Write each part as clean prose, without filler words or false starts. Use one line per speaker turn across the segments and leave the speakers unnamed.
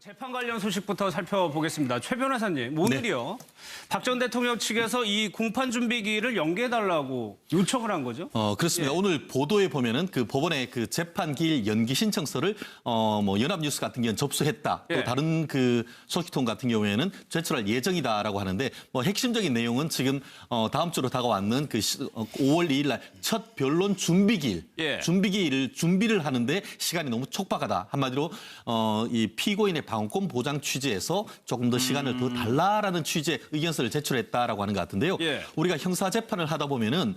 재판 관련 소식부터 살펴보겠습니다. 최 변호사님, 오늘이요. 박 전 대통령 측에서 이 공판 준비기를 연기해달라고 요청을 한 거죠?
그렇습니다. 오늘 보도에 보면은 그 법원의 그 재판기일 연기 신청서를 연합뉴스 같은 경우는 접수했다. 또 다른 그 소식통 같은 경우에는 제출할 예정이다라고 하는데 핵심적인 내용은 지금 다음 주로 다가왔는 그 5월 2일 날 첫 변론 준비기일, 준비기일을 준비를 하는데 시간이 너무 촉박하다. 한마디로 이 피고인의 방어권 보장 취지에서 조금 더 시간을 더 달라라는 취지의 의견서를 제출했다라고 하는 것 같은데요. 우리가 형사 재판을 하다 보면은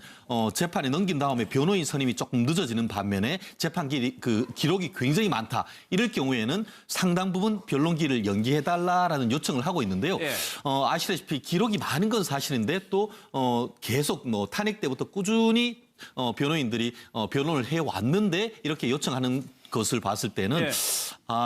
재판에 넘긴 다음에 변호인 선임이 조금 늦어지는 반면에 재판 기록이 굉장히 많다. 이럴 경우에는 상당 부분 변론기를 연기해달라라는 요청을 하고 있는데요. 아시다시피 기록이 많은 건 사실인데 또 계속 탄핵 때부터 꾸준히 변호인들이 변론을 해왔는데 이렇게 요청하는 것을 봤을 때는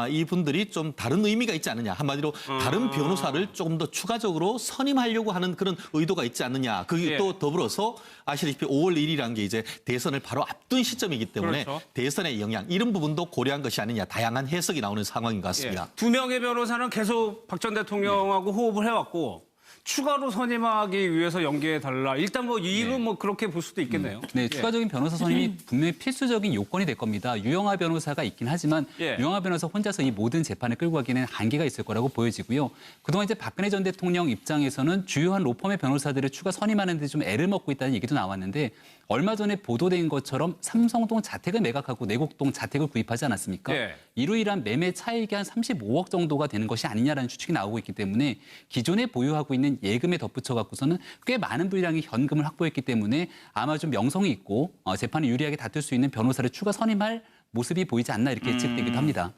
이분들이 좀 다른 의미가 있지 않느냐. 한마디로 다른 변호사를 조금 더 추가적으로 선임하려고 하는 그런 의도가 있지 않느냐. 그게 또 더불어서 아시다시피 5월 1일이라는 게 이제 대선을 바로 앞둔 시점이기 때문에 대선의 영향 이런 부분도 고려한 것이 아니냐. 다양한 해석이 나오는 상황인 것 같습니다.
두 명의 변호사는 계속 박 전 대통령하고 호흡을 해왔고 추가로 선임하기 위해서 연기해달라. 일단 이유는 그렇게 볼 수도 있겠네요.
네, 추가적인 변호사 선임이 분명히 필수적인 요건이 될 겁니다. 유영하 변호사가 있긴 하지만 유영하 변호사 혼자서 이 모든 재판을 끌고 가기에는 한계가 있을 거라고 보여지고요. 그동안 이제 박근혜 전 대통령 입장에서는 주요한 로펌의 변호사들을 추가 선임하는 데 좀 애를 먹고 있다는 얘기도 나왔는데 얼마 전에 보도된 것처럼 삼성동 자택을 매각하고 내곡동 자택을 구입하지 않았습니까? 이로 인한 매매 차익이 한 35억 정도가 되는 것이 아니냐라는 추측이 나오고 있기 때문에 기존에 보유하고 있는 예금에 덧붙여 갖고서는 꽤 많은 분량의 현금을 확보했기 때문에 아마 좀 명성이 있고 재판을 유리하게 다툴 수 있는 변호사를 추가 선임할 모습이 보이지 않나 이렇게 예측되기도 합니다.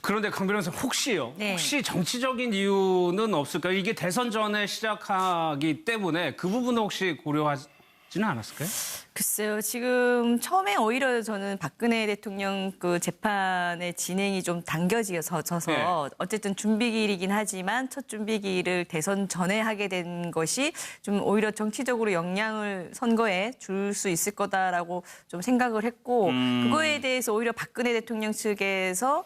그런데 강 변호사 혹시요? 혹시 정치적인 이유는 없을까요? 이게 대선 전에 시작하기 때문에 그 부분은 혹시 고려하지는 않았을까요?
글쎄요. 지금 처음에 오히려 저는 박근혜 대통령 그 재판의 진행이 좀 당겨져서 어쨌든 준비기일이긴 하지만 첫 준비기일을 대선 전에 하게 된 것이 좀 오히려 정치적으로 영향을 선거에 줄 수 있을 거다라고 좀 생각을 했고 그거에 대해서 오히려 박근혜 대통령 측에서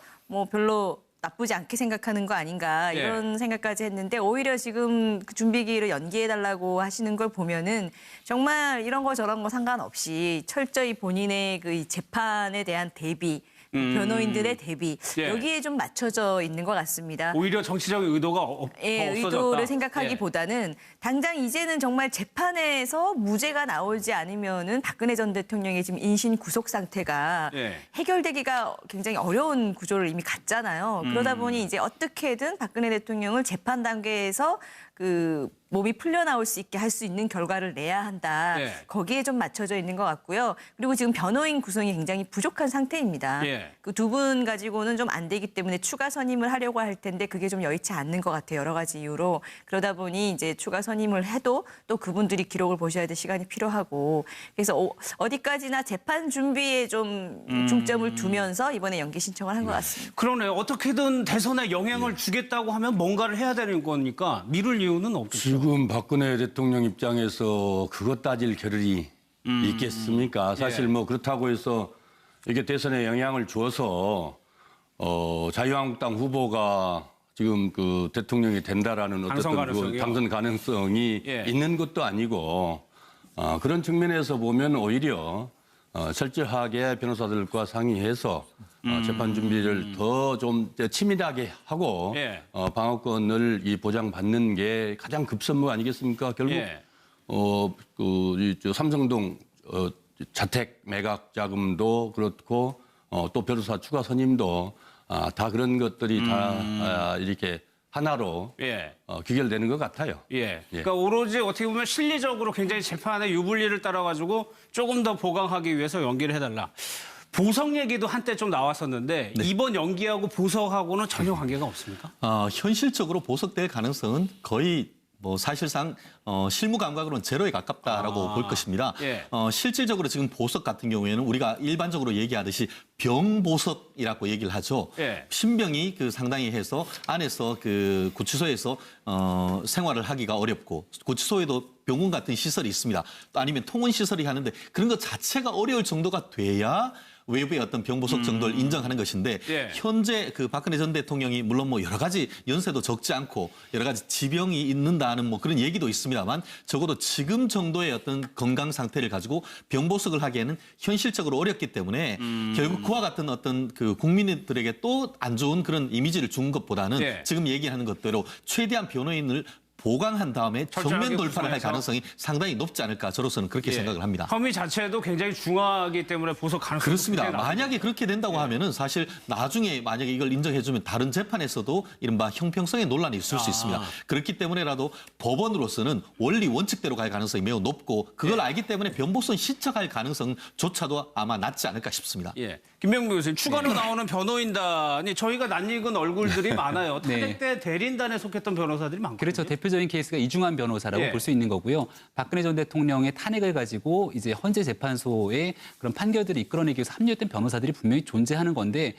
별로 나쁘지 않게 생각하는 거 아닌가 이런 생각까지 했는데 오히려 지금 그 준비기일을 연기해달라고 하시는 걸 보면은 정말 이런 거 저런 거 상관없이 철저히 본인의 그 재판에 대한 대비 변호인들의 대비 여기에 좀 맞춰져 있는 것 같습니다.
오히려 정치적인 의도가 없어졌다.
의도를 생각하기보다는 당장 이제는 정말 재판에서 무죄가 나오지 않으면은 박근혜 전 대통령의 지금 인신 구속 상태가 해결되기가 굉장히 어려운 구조를 이미 갔잖아요. 그러다 보니 이제 어떻게든 박근혜 대통령을 재판 단계에서 그 몸이 풀려나올 수 있게 할 수 있는 결과를 내야 한다. 거기에 좀 맞춰져 있는 것 같고요. 그리고 지금 변호인 구성이 굉장히 부족한 상태입니다. 그 두 분 가지고는 좀 안 되기 때문에 추가 선임을 하려고 할 텐데 그게 좀 여의치 않는 것 같아요. 여러 가지 이유로. 그러다 보니 이제 추가 선임을 해도 또 그분들이 기록을 보셔야 될 시간이 필요하고 그래서 어디까지나 재판 준비에 좀 중점을 두면서 이번에 연기 신청을 한 것 같습니다.
그러네요. 어떻게든 대선에 영향을 주겠다고 하면 뭔가를 해야 되는 거니까 미룰 이유는 없겠죠.
지금 박근혜 대통령 입장에서 그것 따질 겨를이 있겠습니까? 사실 그렇다고 해서 이게 대선에 영향을 주어서 자유한국당 후보가 지금 그 대통령이 된다라는 어떤 당선 가능성이 있는 것도 아니고 그런 측면에서 보면 오히려 철저하게 변호사들과 상의해서 재판 준비를 더 좀 치밀하게 하고 방어권을 보장받는 게 가장 급선무 아니겠습니까? 결국 삼성동 자택 매각 자금도 그렇고 또 변호사 추가 선임도 다 그런 것들이 다 이렇게 하나로 귀결되는 것 같아요.
그러니까 오로지 어떻게 보면 실리적으로 굉장히 재판의 유불리를 따라가지고 조금 더 보강하기 위해서 연기를 해달라. 보석 얘기도 한때 좀 나왔었는데 이번 연기하고 보석하고는 전혀 관계가 없습니까?
현실적으로 보석될 가능성은 거의 사실상 실무 감각으로는 제로에 가깝다라고 볼 것입니다. 실질적으로 지금 보석 같은 경우에는 우리가 일반적으로 얘기하듯이 병보석이라고 얘기를 하죠. 신병이 상당히 해서 안에서 그 구치소에서 생활을 하기가 어렵고 구치소에도 병원 같은 시설이 있습니다. 또 아니면 통원 시설이 하는데 그런 것 자체가 어려울 정도가 돼야 외부의 어떤 병보석 정도를 인정하는 것인데
예.
현재 그 박근혜 전 대통령이 물론 뭐 여러 가지 연세도 적지 않고 여러 가지 지병이 있는다는 뭐 그런 얘기도 있습니다만 적어도 지금 정도의 어떤 건강 상태를 가지고 병보석을 하기에는 현실적으로 어렵기 때문에 결국 그와 같은 어떤 그 국민들에게 또 안 좋은 그런 이미지를 준 것보다는
예.
지금 얘기하는 것대로 최대한 변호인을 보강한 다음에 정면
철저하게
돌파를 할
구성해서.
가능성이 상당히 높지 않을까 저로서는 그렇게
예.
생각을 합니다.
혐의 자체도 굉장히 중하기 때문에 보석 가능성이
그렇습니다.
굉장히
만약에 그렇게 된다고 하면은 사실 나중에 만약에 이걸 인정해주면 다른 재판에서도 이른바 형평성의 논란이 있을 수 있습니다. 그렇기 때문에라도 법원으로서는 원리 원칙대로 갈 가능성이 매우 높고 그걸 알기 때문에 변보선 신청할 가능성조차도 아마 낮지 않을까 싶습니다.
예. 김병무 교수님, 추가로 나오는 변호인단이 저희가 낯익은 얼굴들이 많아요.
네.
탄핵 때 대리인단에 속했던 변호사들이 많거든요.
그렇죠. 대표적인 케이스가 이중환 변호사라고
예.
볼 수 있는 거고요. 박근혜 전 대통령의 탄핵을 가지고 이제 헌재 재판소의 그런 판결들을 이끌어내기 위해서 합류했던 변호사들이 분명히 존재하는 건데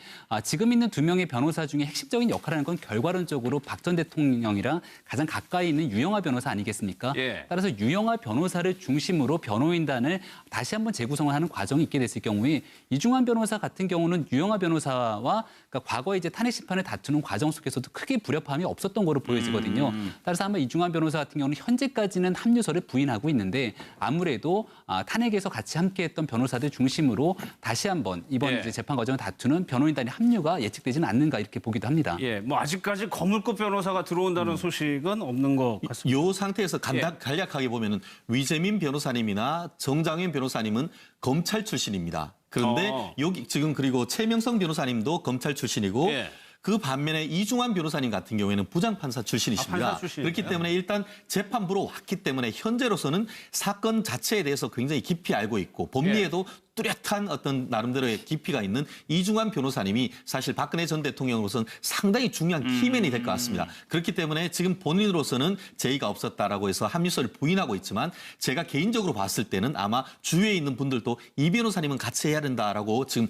지금 있는 두 명의 변호사 중에 핵심적인 역할을 하는 건 결과론적으로 박 전 대통령이랑 가장 가까이 있는 유영하 변호사 아니겠습니까?
예.
따라서 유영하 변호사를 중심으로 변호인단을 다시 한번 재구성을 하는 과정이 있게 됐을 경우에 이중환 변호사 같은 경우는 유영하 변호사와 그러니까 과거에 이제 탄핵 심판을 다투는 과정 속에서도 크게 불협화음이 없었던 거로 보여지거든요. 따라서 아마 이중환 변호사 같은 경우는 현재까지는 합류서를 부인하고 있는데 아무래도 탄핵에서 같이 함께했던 변호사들 중심으로 다시 한번 이번
예.
이제 재판 과정을 다투는 변호인단의 합류가 예측되지는 않는가 이렇게 보기도 합니다.
예, 뭐 아직까지 거물급 변호사가 들어온다는 소식은 없는 것 같습니다.
이 상태에서 간략하게 보면은 위재민 변호사님이나 정장현 변호사님은 검찰 출신입니다. 그런데 여기 지금 그리고 최명성 변호사님도 검찰 출신이고
예.
그 반면에 이중환 변호사님 같은 경우에는 부장판사 출신이십니다.
판사 출신이네요.
그렇기 때문에 일단 재판부로 왔기 때문에 현재로서는 사건 자체에 대해서 굉장히 깊이 알고 있고 법리에도 뚜렷한 어떤 나름대로의 깊이가 있는 이중환 변호사님이 사실 박근혜 전 대통령으로서는 상당히 중요한 키맨이 될 것 같습니다. 그렇기 때문에 지금 본인으로서는 제의가 없었다라고 해서 합류서를 부인하고 있지만 제가 개인적으로 봤을 때는 아마 주위에 있는 분들도 이 변호사님은 같이 해야 된다라고 지금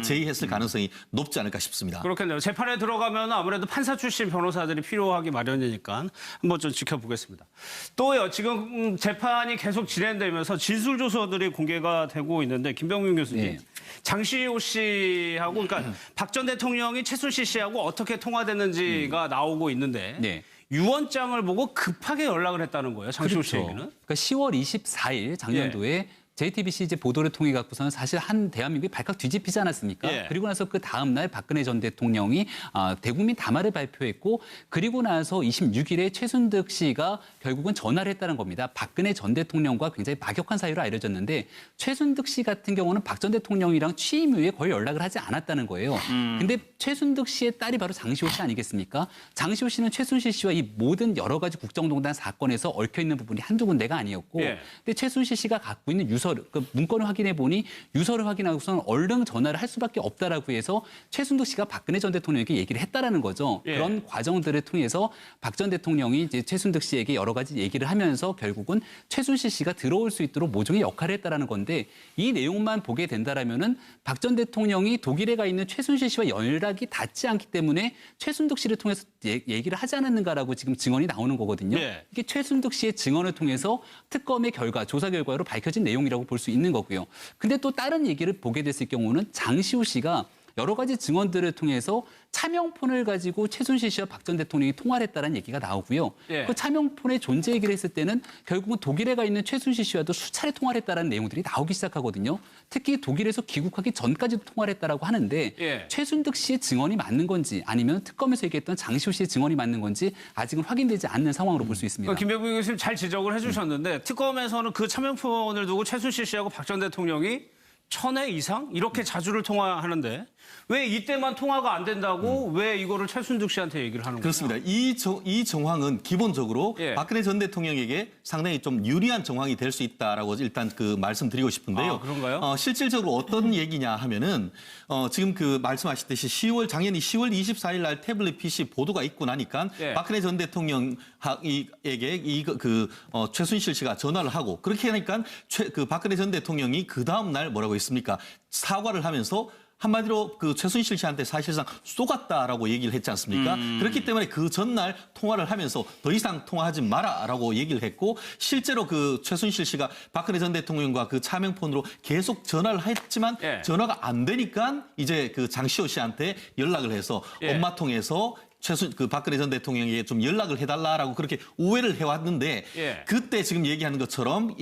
제의했을 가능성이 높지 않을까 싶습니다.
그렇겠네요. 재판에 들어가면 아무래도 판사 출신 변호사들이 필요하기 마련이니까 한번 좀 지켜보겠습니다. 또요, 지금 재판이 계속 진행되면서 진술조서들이 공개가 되고 있는데 김병민 교수님,
네.
장시호 씨하고 그러니까 박 전 대통령이 최순실 씨하고 어떻게 통화됐는지가 나오고 있는데
네.
유언장을 보고 급하게 연락을 했다는 거예요. 장시호 씨에게는.
그러니까 10월 24일 작년도에 JTBC 이제 보도를 통해 갖고서는 사실 한 대한민국이 발칵 뒤집히지 않았습니까?
예.
그리고 나서 그 다음 날 박근혜 전 대통령이 대국민 담화를 발표했고 그리고 나서 26일에 최순득 씨가 결국은 전화를 했다는 겁니다. 박근혜 전 대통령과 굉장히 막역한 사이로 알려졌는데 최순득 씨 같은 경우는 박 전 대통령이랑 취임 이후에 거의 연락을 하지 않았다는 거예요. 근데 최순득 씨의 딸이 바로 장시호 씨 아니겠습니까? 장시호 씨는 최순실 씨와 이 모든 여러 가지 국정농단 사건에서 얽혀 있는 부분이 한두 군데가 아니었고
예.
근데 최순실 씨가 갖고 있는 유서 그 문건을 확인해 보니 유서를 확인하고서는 얼른 전화를 할 수밖에 없다라고 해서 최순득 씨가 박근혜 전 대통령에게 얘기를 했다라는 거죠.
예.
그런 과정들을 통해서 박 전 대통령이 이제 최순득 씨에게 여러 가지 얘기를 하면서 결국은 최순실 씨가 들어올 수 있도록 모종의 역할을 했다라는 건데 이 내용만 보게 된다라면은 박 전 대통령이 독일에 가 있는 최순실 씨와 연락이 닿지 않기 때문에 최순득 씨를 통해서 얘기를 하지 않았는가라고 지금 증언이 나오는 거거든요.
예.
이게 최순득 씨의 증언을 통해서 특검의 결과, 조사 결과로 밝혀진 내용이라고 볼 수 있는 거고요. 근데 또 다른 얘기를 보게 됐을 경우는 장시호 씨가 여러 가지 증언들을 통해서 차명폰을 가지고 최순실 씨와 박 전 대통령이 통화를 했다는 얘기가 나오고요.
예.
그 차명폰의 존재 얘기를 했을 때는 결국은 독일에 가 있는 최순실 씨와도 수차례 통화를 했다는 내용들이 나오기 시작하거든요. 특히 독일에서 귀국하기 전까지도 통화를 했다라고 하는데
예.
최순득 씨의 증언이 맞는 건지 아니면 특검에서 얘기했던 장시호 씨의 증언이 맞는 건지 아직은 확인되지 않는 상황으로 볼 수 있습니다.
김병민 교수님 잘 지적을 해주셨는데 특검에서는 그 차명폰을 두고 최순실 씨하고 박 전 대통령이 1000회 이상 이렇게 자주를 통화하는데 왜 이때만 통화가 안 된다고 왜 이거를 최순득 씨한테 얘기를 하는 거예요?
그렇습니다. 이 정황은 기본적으로
예.
박근혜 전 대통령에게 상당히 좀 유리한 정황이 될 수 있다라고 일단 그 말씀드리고 싶은데요.
아, 그런가요?
실질적으로 어떤 얘기냐 하면은 지금 그 말씀하셨듯이 작년이 10월 24일 날 태블릿 PC 보도가 있고 나니까
예.
박근혜 전 대통령에게 최순실 씨가 전화를 하고 그렇게 하니까 그 박근혜 전 대통령이 그 다음 날 뭐라고 했습니까? 사과를 하면서 한마디로 그 최순실 씨한테 사실상 쏘갔다라고 얘기를 했지 않습니까? 그렇기 때문에 그 전날 통화를 하면서 더 이상 통화하지 마라라고 얘기를 했고 실제로 그 최순실 씨가 박근혜 전 대통령과 그 차명폰으로 계속 전화를 했지만
예.
전화가 안 되니까 이제 그 장시호 씨한테 연락을 해서
예.
엄마 통해서 그 박근혜 전 대통령에게 좀 연락을 해달라라고 그렇게 오해를 해왔는데
예.
그때 지금 얘기하는 것처럼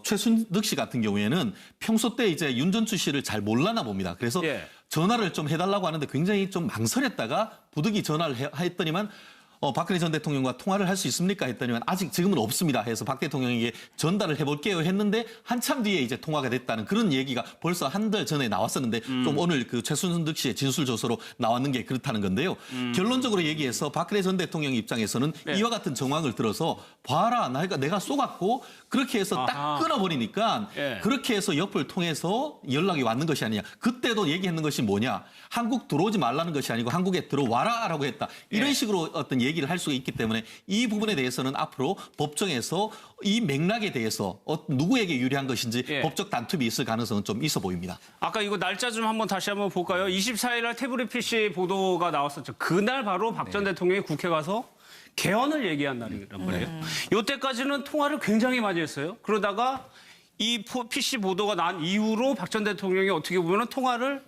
최순득 씨 같은 경우에는 평소 때 이제 윤전추 씨를 잘 몰랐나 봅니다. 그래서
예.
전화를 좀 해달라고 하는데 굉장히 좀 망설였다가 부득이 전화를 했더니만 박근혜 전 대통령과 통화를 할 수 있습니까? 했더니만 아직 지금은 없습니다. 해서 박 대통령에게 전달을 해볼게요 했는데 한참 뒤에 이제 통화가 됐다는 그런 얘기가 벌써 한 달 전에 나왔었는데 좀 오늘 그 최순득 씨의 진술 조서로 나왔는 게 그렇다는 건데요. 결론적으로 얘기해서 박근혜 전 대통령 입장에서는
네.
이와 같은 정황을 들어서 봐라, 내가 쏘갔고 그렇게 해서 딱
아하.
끊어버리니까
예.
그렇게 해서 옆을 통해서 연락이 왔는 것이 아니냐. 그때도 얘기했는 것이 뭐냐. 한국 들어오지 말라는 것이 아니고 한국에 들어와라라고 했다. 이런
예.
식으로 어떤 얘기를 할 수가 있기 때문에 이 부분에 대해서는 앞으로 법정에서 이 맥락에 대해서 누구에게 유리한 것인지
예.
법적 다툼이 있을 가능성은 좀 있어 보입니다.
아까 이거 날짜 좀 다시 한번 볼까요? 24일 날 태블릿 PC 보도가 나왔었죠. 그날 바로 박 전 대통령이 국회 가서 개헌을 얘기한 날이란 말이에요. 이때까지는 통화를 굉장히 많이 했어요. 그러다가 이 PC 보도가 난 이후로 박 전 대통령이 어떻게 보면 통화를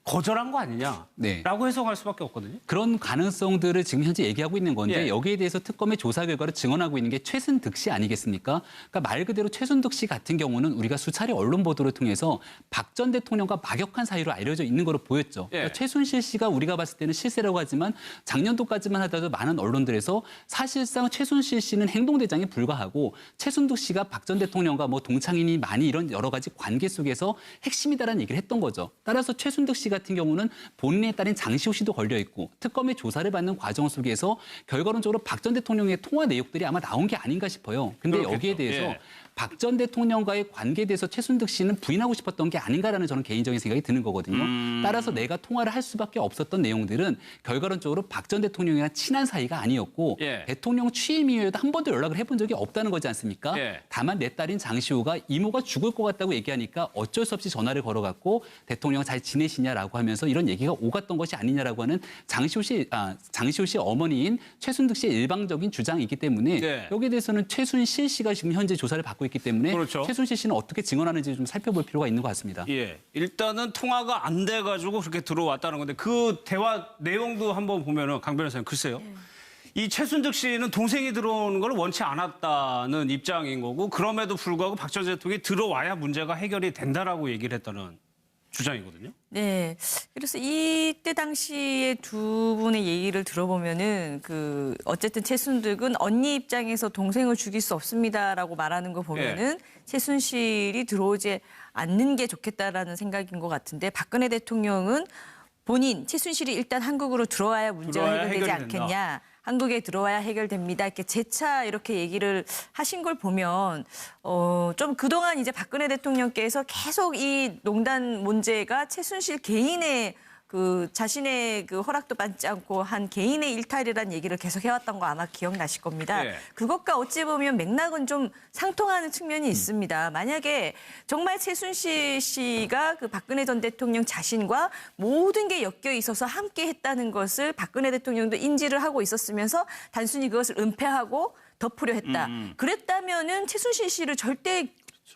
거절한 거 아니냐라고
네.
해석할 수밖에 없거든요.
그런 가능성들을 지금 현재 얘기하고 있는 건데
예.
여기에 대해서 특검의 조사 결과를 증언하고 있는 게 최순득 씨 아니겠습니까? 그러니까 말 그대로 최순득 씨 같은 경우는 우리가 수차례 언론 보도를 통해서 박 전 대통령과 막역한 사이로 알려져 있는 것으로 보였죠.
예.
그러니까 최순실 씨가 우리가 봤을 때는 실세라고 하지만 작년도까지만 하더라도 많은 언론들에서 사실상 최순실 씨는 행동대장에 불과하고 최순득 씨가 박 전 대통령과 뭐 동창인이 많이 이런 여러 가지 관계 속에서 핵심이다라는 얘기를 했던 거죠. 따라서 최순득 씨 같은 경우는 본인의 딸인 장시호 씨도 걸려 있고 특검의 조사를 받는 과정 속에서 결과론적으로 박 전 대통령의 통화 내역들이 아마 나온 게 아닌가 싶어요. 근데
그렇겠죠.
여기에 대해서
예.
박 전 대통령과의 관계에 대해서 최순득 씨는 부인하고 싶었던 게 아닌가라는 저는 개인적인 생각이 드는 거거든요. 따라서 내가 통화를 할 수밖에 없었던 내용들은 결과론적으로 박 전 대통령이랑 친한 사이가 아니었고
예.
대통령 취임 이후에도 한 번도 연락을 해본 적이 없다는 거지 않습니까?
예.
다만 내 딸인 장시호가 이모가 죽을 것 같다고 얘기하니까 어쩔 수 없이 전화를 걸어갔고 대통령 잘 지내시냐라고 하면서 이런 얘기가 오갔던 것이 아니냐라고 하는 장시호 씨 어머니인 최순득 씨의 일방적인 주장이기 때문에
네.
여기에 대해서는 최순실 씨가 지금 현재 조사를 받고 있기 때문에
그렇죠.
최순실 씨는 어떻게 증언하는지 좀 살펴볼 필요가 있는 것 같습니다.
예, 일단은 통화가 안 돼가지고 그렇게 들어왔다는 건데 그 대화 내용도 한번 보면은 강 변호사님 글쎄요. 이 최순득 씨는 동생이 들어오는 걸 원치 않았다는 입장인 거고 그럼에도 불구하고 박 전 대통령이 들어와야 문제가 해결이 된다라고 얘기를 했다는 주장이거든요.
네. 그래서 이때 당시에 두 분의 얘기를 들어보면은 어쨌든 최순득은 언니 입장에서 동생을 죽일 수 없습니다라고 말하는 거 보면은 최순실이 들어오지 않는 게 좋겠다라는 생각인 것 같은데 박근혜 대통령은 본인 최순실이 일단 한국으로 들어와야 문제가
들어와야
해결되지
해결이 된다.
않겠냐. 한국에 들어와야 해결됩니다. 이렇게 재차 이렇게 얘기를 하신 걸 보면 좀 그동안 이제 박근혜 대통령께서 계속 이 농단 문제가 최순실 개인의 자신의 허락도 받지 않고 한 개인의 일탈이라는 얘기를 계속 해왔던 거 아마 기억나실 겁니다.
예.
그것과 어찌 보면 맥락은 좀 상통하는 측면이 있습니다. 만약에 정말 최순실 씨가 박근혜 전 대통령 자신과 모든 게 엮여 있어서 함께 했다는 것을 박근혜 대통령도 인지를 하고 있었으면서 단순히 그것을 은폐하고 덮으려 했다. 그랬다면은 최순실 씨를 절대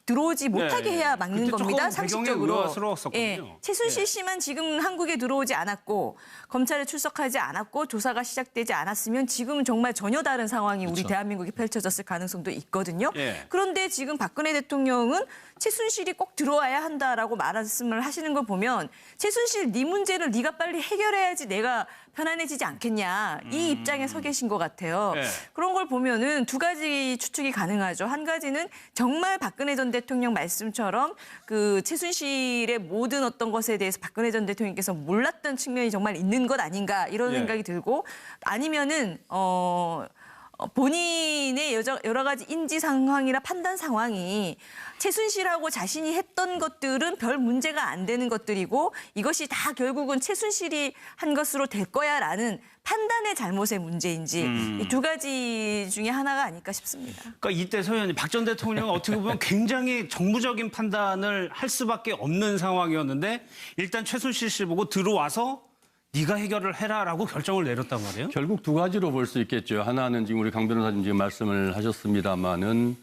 들어오지 못하게 해야 막는
그때
겁니다.
조금 배경이
상식적으로.
의아스러웠었거든요.
최순실 씨만 지금 한국에 들어오지 않았고 검찰에 출석하지 않았고 조사가 시작되지 않았으면 지금은 정말 전혀 다른 상황이 우리 대한민국에 펼쳐졌을 가능성도 있거든요.
예.
그런데 지금 박근혜 대통령은 최순실이 꼭 들어와야 한다라고 말씀을 하시는 걸 보면 최순실 네 문제를 네가 빨리 해결해야지 내가 편안해지지 않겠냐. 이 입장에 서 계신 것 같아요.
예.
그런 걸 보면은 두 가지 추측이 가능하죠. 한 가지는 정말 박근혜 전 대통령 말씀처럼 최순실의 모든 어떤 것에 대해서 박근혜 전 대통령께서 몰랐던 측면이 정말 있는 것 아닌가 이런
예.
생각이 들고 아니면은 본인의 여러 가지 인지 상황이나 판단 상황이 최순실하고 자신이 했던 것들은 별 문제가 안 되는 것들이고 이것이 다 결국은 최순실이 한 것으로 될 거야라는 판단의 잘못의 문제인지 이 두 가지 중에 하나가 아닐까 싶습니다.
그러니까 이때 서 의원님 박 전 대통령은 어떻게 보면 굉장히 정무적인 판단을 할 수밖에 없는 상황이었는데 일단 최순실 씨 보고 들어와서 네가 해결을 해라라고 결정을 내렸단 말이에요.
결국 두 가지로 볼 수 있겠죠. 하나는 지금 우리 강 변호사님 지금 말씀을 하셨습니다마는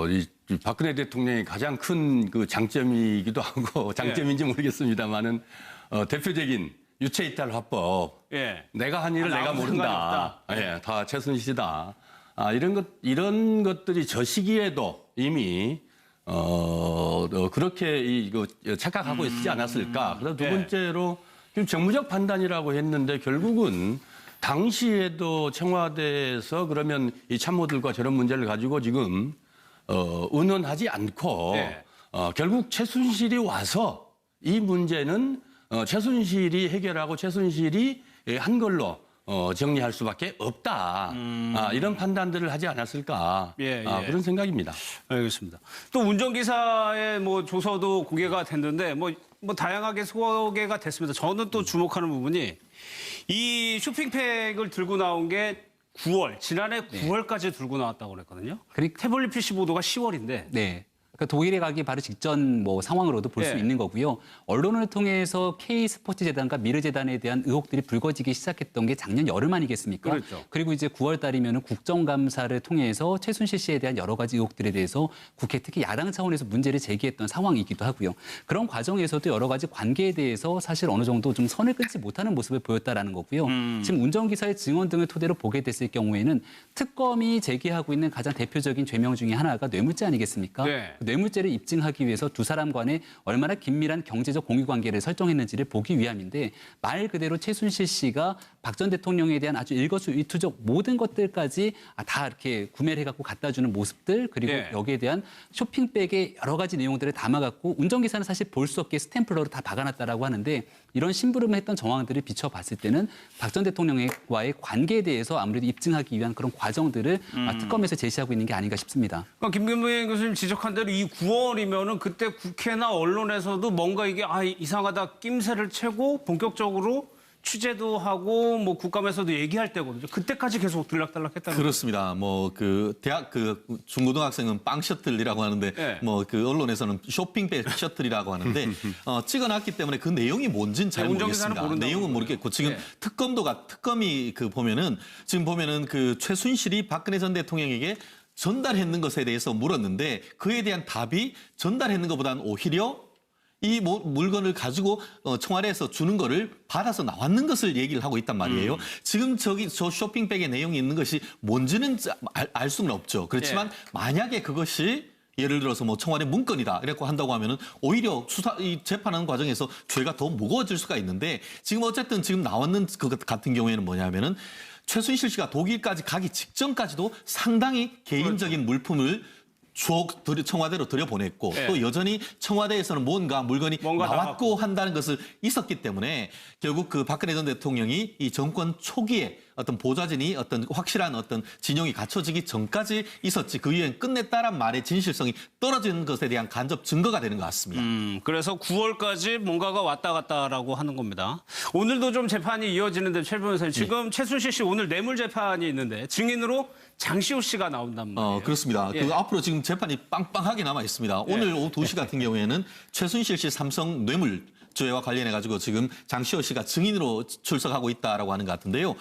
이 박근혜 대통령의 가장 큰 그 장점이기도 하고 장점인지 모르겠습니다마는 대표적인 유체이탈 화법.
예.
내가 한 일을 내가
아무
모른다. 예, 다 최순실이다. 이런 것들이 저 시기에도 이미 그렇게 이거 착각하고 있지 않았을까. 그래서 두 번째로 지금 정무적 판단이라고 했는데 결국은 당시에도 청와대에서 그러면 이 참모들과 저런 문제를 가지고 지금 의논하지 않고 결국 최순실이 와서 이 문제는 최순실이 해결하고 최순실이 한 걸로 정리할 수밖에 없다. 이런 판단들을 하지 않았을까. 그런 생각입니다.
알겠습니다. 또 운전기사의 뭐 조서도 공개가 됐는데 뭐 다양하게 소개가 됐습니다. 저는 또 주목하는 부분이 이 쇼핑백을 들고 나온 게 9월, 지난해 9월까지 들고 나왔다고 그랬거든요.
그러니까-
태블릿 PC 보도가 10월인데
네. 그러니까 독일에 가기 바로 직전 뭐 상황으로도 볼 수
네.
있는 거고요. 언론을 통해서 K스포츠재단과 미르재단에 대한 의혹들이 불거지기 시작했던 게 작년 여름 아니겠습니까?
그렇죠.
그리고 이제 9월 달이면 국정감사를 통해서 최순실 씨에 대한 여러 가지 의혹들에 대해서 국회 특히 야당 차원에서 문제를 제기했던 상황이기도 하고요. 그런 과정에서도 여러 가지 관계에 대해서 사실 어느 정도 좀 선을 끊지 못하는 모습을 보였다라는 거고요. 지금 운전기사의 증언 등을 토대로 보게 됐을 경우에는 특검이 제기하고 있는 가장 대표적인 죄명 중에 하나가 뇌물죄 아니겠습니까?
네.
뇌물죄를 입증하기 위해서 두 사람 간에 얼마나 긴밀한 경제적 공유관계를 설정했는지를 보기 위함인데 말 그대로 최순실 씨가 박 전 대통령에 대한 아주 일거수일투족 모든 것들까지 다 이렇게 구매를 해갖고 갖다 주는 모습들 그리고
네.
여기에 대한 쇼핑백의 여러 가지 내용들을 담아갖고 운전기사는 사실 볼 수 없게 스탬플러로 다 박아놨다라고 하는데 이런 심부름을 했던 정황들을 비춰봤을 때는 박 전 대통령과의 관계에 대해서 아무래도 입증하기 위한 그런 과정들을 특검에서 제시하고 있는 게 아닌가 싶습니다.
그러니까 김경민 교수님 지적한 대로 이 9월이면은 그때 국회나 언론에서도 뭔가 이게 이상하다 낌새를 채고 본격적으로 취재도 하고 뭐 국감에서도 얘기할 때거든요. 그때까지 계속 들락달락했다는
그렇습니다. 뭐 그 대학 그 중고등학생은 빵 셔틀이라고 하는데
네.
뭐 그 언론에서는 쇼핑백 셔틀이라고 하는데 찍어놨기 때문에 그 내용이 뭔지는 잘
운전기사는
모르겠습니다.
모른다고
내용은 모르겠고 지금
네.
특검이 그 보면은 지금 보면은 그 최순실이 박근혜 전 대통령에게 전달했는 것에 대해서 물었는데 그에 대한 답이 전달했는 것보다는 오히려 이 물건을 가지고 청와대에서 주는 거를 받아서 나왔는 것을 얘기를 하고 있단 말이에요. 지금 저 쇼핑백에 내용이 있는 것이 뭔지는 알 수는 없죠. 그렇지만 만약에 그것이 예를 들어서 뭐 청와대 문건이다 이렇게 한다고 하면은 오히려 이 재판하는 과정에서 죄가 더 무거워질 수가 있는데 지금 어쨌든 지금 나왔는 것 같은 경우에는 뭐냐면은 최순실 씨가 독일까지 가기 직전까지도 상당히 개인적인 물품을 청와대로 들여보냈고 또 여전히 청와대에서는 뭔가 물건이 나왔고 한다는 것을 있었기 때문에 결국 그 박근혜 전 대통령이 이 정권 초기에 어떤 보좌진이 어떤 확실한 어떤 진영이 갖춰지기 전까지 있었지 그 이후엔 끝냈다란 말의 진실성이 떨어지는 것에 대한 간접 증거가 되는 것 같습니다.
그래서 9월까지 뭔가가 왔다 갔다라고 하는 겁니다. 오늘도 좀 재판이 이어지는데 최 변호사님 지금 최순실 씨 오늘 뇌물 재판이 있는데 증인으로 장시호 씨가 나온단 말이에요.
그렇습니다. 그 앞으로 지금 재판이 빵빵하게 남아 있습니다. 오늘 오후 2시 같은 경우에는 최순실 씨 삼성 뇌물죄와 관련해 가지고 지금 장시호 씨가 증인으로 출석하고 있다라고 하는 것 같은데요.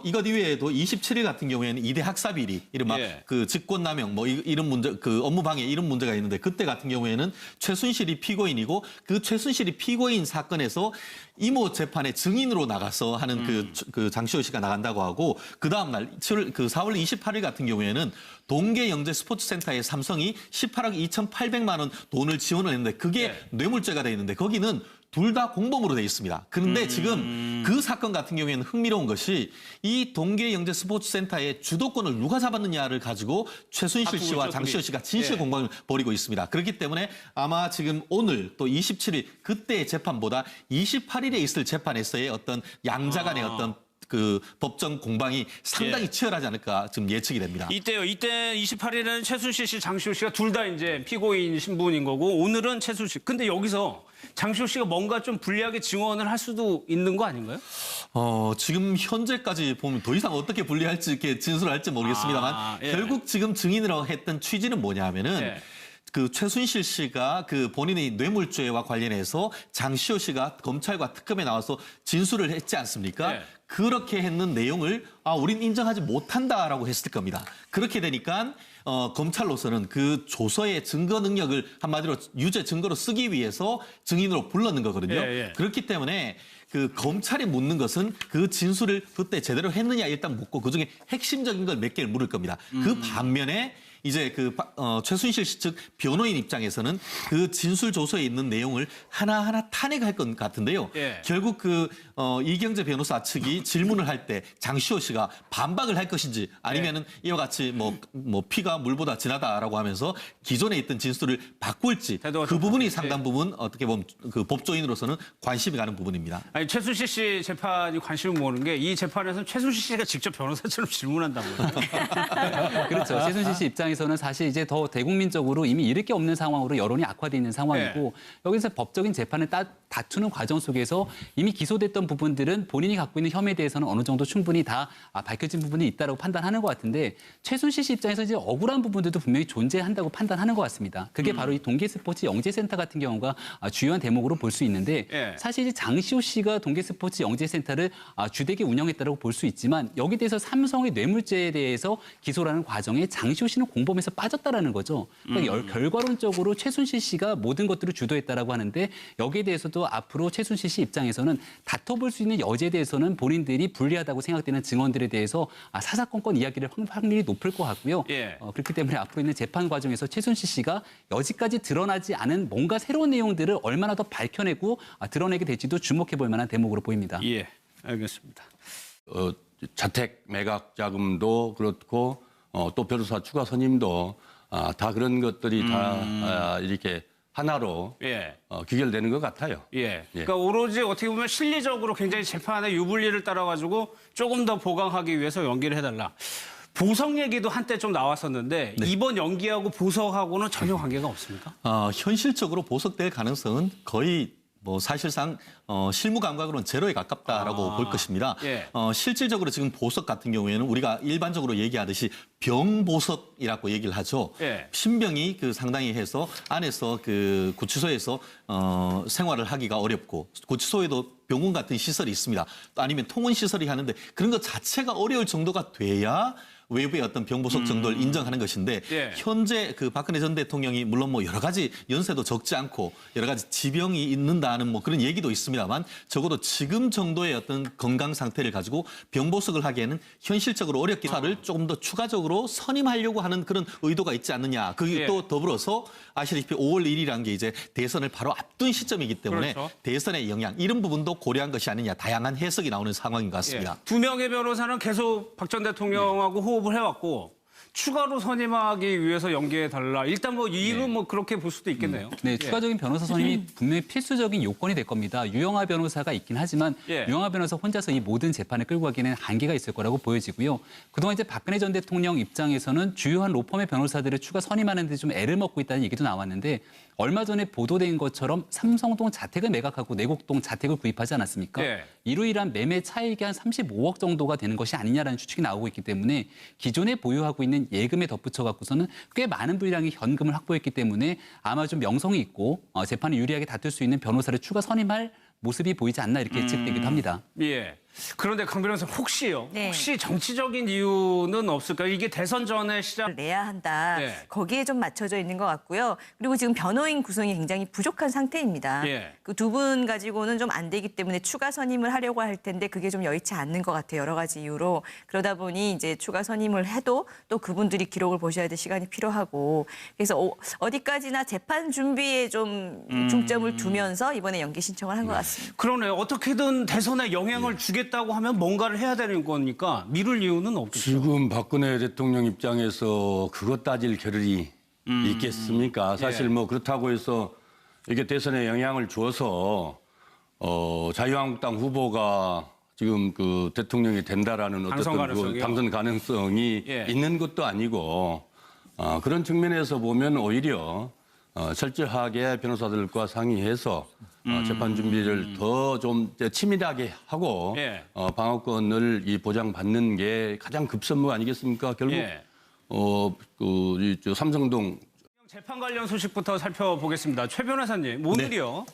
이것 이외에도 27일 같은 경우에는 2대 학사 비리, 이른바 그 직권남용 뭐 이런 문제, 그 업무방해 이런 문제가 있는데 그때 같은 경우에는 최순실이 피고인이고 그 최순실이 피고인 사건에서 이모 재판에 증인으로 나가서 하는 그 장시호 씨가 나간다고 하고 그 다음 날 그 4월 28일 같은 경우에는 동계영재 스포츠센터에 삼성이 18억 2,800만 원 돈을 지원을 했는데 그게 뇌물죄가 돼 있는데 거기는 둘 다 공범으로 돼 있습니다. 그런데 지금 그 사건 같은 경우에는 흥미로운 것이 이 동계영재 스포츠센터의 주도권을 누가 잡았느냐를 가지고 최순실 씨와 장시호 씨가 진실 공방을 벌이고 있습니다. 그렇기 때문에 아마 지금 오늘 또 27일 그때의 재판보다 28일에 있을 재판에서의 어떤 양자 간의 어떤 그 법정 공방이 상당히 치열하지 않을까 지금 예측이 됩니다.
이때요. 이때 28일에는 최순실 씨, 장시호 씨가 둘 다 이제 피고인 신분인 거고 오늘은 최순실. 근데 여기서 장시호 씨가 뭔가 좀 불리하게 증언을 할 수도 있는 거 아닌가요?
지금 현재까지 보면 더 이상 어떻게 분리할지 이렇게 진술할지 모르겠습니다만
예.
결국 지금 증인으로 했던 취지는 뭐냐면은
예.
그 최순실 씨가 그 본인의 뇌물죄와 관련해서 장시호 씨가 검찰과 특검에 나와서 진술을 했지 않습니까?
네.
그렇게 했는 내용을 우린 인정하지 못한다라고 했을 겁니다. 그렇게 되니까 검찰로서는 그 조서의 증거 능력을 한마디로 유죄 증거로 쓰기 위해서 증인으로 불렀는 거거든요.
예.
그렇기 때문에 그 검찰이 묻는 것은 그 진술을 그때 제대로 했느냐 일단 묻고 그중에 핵심적인 걸 몇 개를 물을 겁니다. 그 반면에 이제 최순실 씨 측 변호인 입장에서는 그 진술 조서에 있는 내용을 하나하나 탄핵할 것 같은데요.
예.
결국 이경재 변호사 측이 질문을 할 때 장시호 씨가 반박을 할 것인지 아니면은 이와 같이 뭐 피가 물보다 진하다라고 하면서 기존에 있던 진술을 바꿀지 그 부분이 상당 부분 어떻게 보면 그 법조인으로서는 관심이 가는 부분입니다.
아니 최순실 씨 재판이 관심을 모으는 게 이 재판에서는 최순실 씨가 직접 변호사처럼 질문한다고요.
그렇죠. 최순실 씨 입장에서는 사실 이제 더 대국민적으로 이미 잃을 게 없는 상황으로 여론이 악화돼 있는 상황이고 여기서 법적인 재판을 다투는 과정 속에서 이미 기소됐던 부분들은 본인이 갖고 있는 혐의에 대해서는 어느 정도 충분히 다 밝혀진 부분이 있다고 판단하는 것 같은데 최순실 씨 입장에서 이제 억울한 부분들도 분명히 존재한다고 판단하는 것 같습니다. 그게 바로 이 동계스포츠 영재센터 같은 경우가 주요한 대목으로 볼 수 있는데 사실 이제 장시호 씨가 동계스포츠 영재센터를 주되게 운영했다고 볼 수 있지만 여기 대해서 삼성의 뇌물죄에 대해서 기소라는 과정에 장시호 씨는 공범에서 빠졌다라는 거죠. 그러니까 결과론적으로 최순실 씨가 모든 것들을 주도했다라고 하는데 여기에 대해서도 앞으로 최순실 씨 입장에서는 다퉈볼 수 있는 여지에 대해서는 본인들이 불리하다고 생각되는 증언들에 대해서 사사건건 이야기를 확률이 높을 것 같고요. 그렇기 때문에 앞으로 있는 재판 과정에서 최순실 씨가 여지까지 드러나지 않은 뭔가 새로운 내용들을 얼마나 더 밝혀내고 드러내게 될지도 주목해 볼 만한 대목으로 보입니다.
예, 알겠습니다.
자택 매각 자금도 그렇고 또 변호사 추가 선임도 다 그런 것들이 다 이렇게 하나로 귀결되는 것 같아요.
그러니까 오로지 어떻게 보면 실리적으로 굉장히 재판의 유불리를 따라가지고 조금 더 보강하기 위해서 연기를 해달라. 보석 얘기도 한때 좀 나왔었는데 이번 연기하고 보석하고는 전혀 관계가 없습니까?
현실적으로 보석될 가능성은 거의 사실상 실무 감각으로는 제로에 가깝다라고 볼 것입니다. 실질적으로 지금 보석 같은 경우에는 우리가 일반적으로 얘기하듯이 병보석이라고 얘기를 하죠. 신병이 상당히 해서 안에서 그 구치소에서 생활을 하기가 어렵고 구치소에도 병원 같은 시설이 있습니다. 또 아니면 통원 시설이 하는데 그런 것 자체가 어려울 정도가 돼야 외부의 어떤 병보석 정도를 인정하는 것인데 현재 박근혜 전 대통령이 물론 여러 가지 연세도 적지 않고 여러 가지 지병이 있는다는 그런 얘기도 있습니다만 적어도 지금 정도의 어떤 건강 상태를 가지고 병보석을 하기에는 현실적으로 어렵기 때문에 조금 더 추가적으로 선임하려고 하는 그런 의도가 있지 않느냐. 그게 또 더불어서 아시다시피 5월 1일이라는 게 이제 대선을 바로 앞둔 시점이기 때문에 대선의 영향 이런 부분도 고려한 것이 아니냐. 다양한 해석이 나오는 상황인 것 같습니다.
두 명의 변호사는 계속 박 전 대통령하고 호흡을 해왔고 추가로 선임하기 위해서 연기해달라. 일단 이유는 그렇게 볼 수도 있겠네요.
네, 추가적인 변호사 선임이 분명히 필수적인 요건이 될 겁니다. 유영하 변호사가 있긴 하지만 유영하 변호사 혼자서 이 모든 재판을 끌고 가기에는 한계가 있을 거라고 보여지고요. 그동안 이제 박근혜 전 대통령 입장에서는 주요한 로펌의 변호사들을 추가 선임하는 데 좀 애를 먹고 있다는 얘기도 나왔는데 얼마 전에 보도된 것처럼 삼성동 자택을 매각하고 내곡동 자택을 구입하지 않았습니까? 이로 인한 매매 차익이 한 35억 정도가 되는 것이 아니냐라는 추측이 나오고 있기 때문에 기존에 보유하고 있는 예금에 덧붙여 갖고서는 꽤 많은 분량의 현금을 확보했기 때문에 아마 좀 명성이 있고 재판을 유리하게 다툴 수 있는 변호사를 추가 선임할 모습이 보이지 않나 이렇게 예측되기도 합니다.
그런데 강 변호사 혹시요?
네.
혹시 정치적인 이유는 없을까요? 이게 대선 전에 시작
내야 한다. 거기에 좀 맞춰져 있는 것 같고요. 그리고 지금 변호인 구성이 굉장히 부족한 상태입니다. 그 두 분 가지고는 좀 안 되기 때문에 추가 선임을 하려고 할 텐데 그게 좀 여의치 않는 것 같아요. 여러 가지 이유로. 그러다 보니 이제 추가 선임을 해도 또 그분들이 기록을 보셔야 될 시간이 필요하고 그래서 어디까지나 재판 준비에 좀 중점을 두면서 이번에 연기 신청을 한 것 같습니다.
그러네요. 어떻게든 대선에 영향을 주겠다고 하면 뭔가를 해야 되는 거니까 미룰 이유는 없겠죠.
지금 박근혜 대통령 입장에서 그것 따질 겨를이 있겠습니까? 사실 그렇다고 해서 이게 대선에 영향을 주어서 자유한국당 후보가 지금 그 대통령이 된다라는
당선
어떤 그
가능성이요?
당선 가능성이
예.
있는 것도 아니고 그런 측면에서 보면 오히려 철저하게 변호사들과 상의해서 재판 준비를 더 좀 치밀하게 하고
예.
방어권을 이 보장받는 게 가장 급선무 아니겠습니까? 결국
예.
저 삼성동
재판 관련 소식부터 살펴보겠습니다. 최 변호사님, 오늘이요.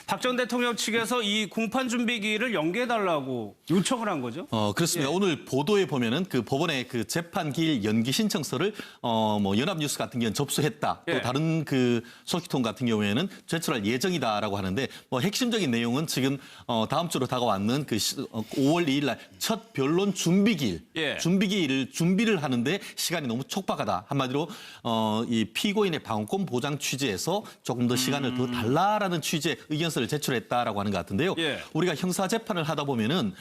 박 전 대통령 측에서 이 공판 준비기를 연기해달라고 요청을 한 거죠?
그렇습니다. 오늘 보도에 보면은 그 법원의 그 재판기일 연기 신청서를 뭐 연합뉴스 같은 경우는 접수했다.
예.
또 다른 그 소식통 같은 경우에는 제출할 예정이다라고 하는데 뭐 핵심적인 내용은 지금 다음 주로 다가왔는 그 5월 2일 날 첫 변론 준비기일,
예.
준비를 하는데 시간이 너무 촉박하다. 한마디로 이 피고인의 방어권 보장 취지에서 조금 더 시간을 더 달라라는 취지의 의견서를 제출했다라고 하는 것 같은데요.
예.
우리가 형사 재판을 하다 보면은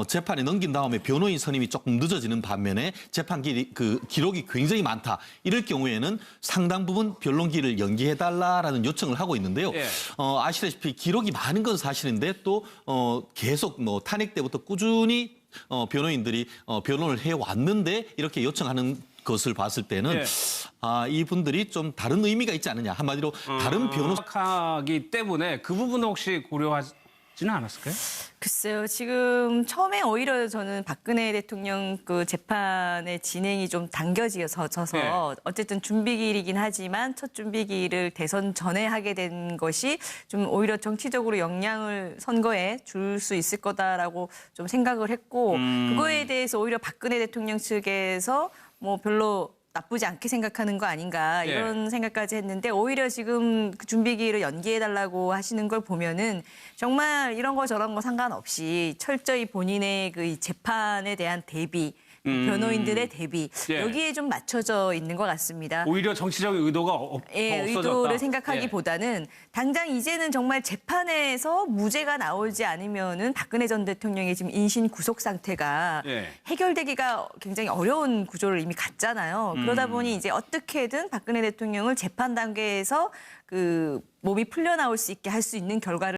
재판에 넘긴 다음에 변호인 선임이 조금 늦어지는 반면에 재판 기록이 굉장히 많다. 이럴 경우에는 상당 부분 변론기를 연기해달라라는 요청을 하고 있는데요.
예.
아시다시피 기록이 많은 건 사실인데 또 계속 뭐 탄핵 때부터 꾸준히 변호인들이 변론을 해왔는데 이렇게 요청하는 것을 봤을 때는
예.
이분들이 좀 다른 의미가 있지 않느냐. 한마디로 다른 변호사
하기 때문에 그 부분은 혹시 고려하지는 않았을까요?
글쎄요. 지금 처음에 오히려 저는 박근혜 대통령 그 재판의 진행이 좀 당겨져서
네.
어쨌든 준비기일이긴 하지만 첫 준비기일을 대선 전에 하게 된 것이 좀 오히려 정치적으로 영향을 선거에 줄 수 있을 거다라고 좀 생각을 했고 그거에 대해서 오히려 박근혜 대통령 측에서 뭐 별로 나쁘지 않게 생각하는 거 아닌가 이런 생각까지 했는데 오히려 지금 그 준비기일을 연기해달라고 하시는 걸 보면은 정말 이런 거 저런 거 상관없이 철저히 본인의 그 이 재판에 대한 대비 변호인들의 대비
예.
여기에 좀 맞춰져 있는 것 같습니다.
오히려 정치적인 의도가 더 없어졌다.
의도를 생각하기보다는 당장 이제는 정말 재판에서 무죄가 나오지 않으면은 박근혜 전 대통령의 지금 인신 구속 상태가 해결되기가 굉장히 어려운 구조를 이미 갖잖아요. 그러다 보니 이제 어떻게든 박근혜 대통령을 재판 단계에서 그 몸이 풀려 나올 수 있게 할 수 있는 결과를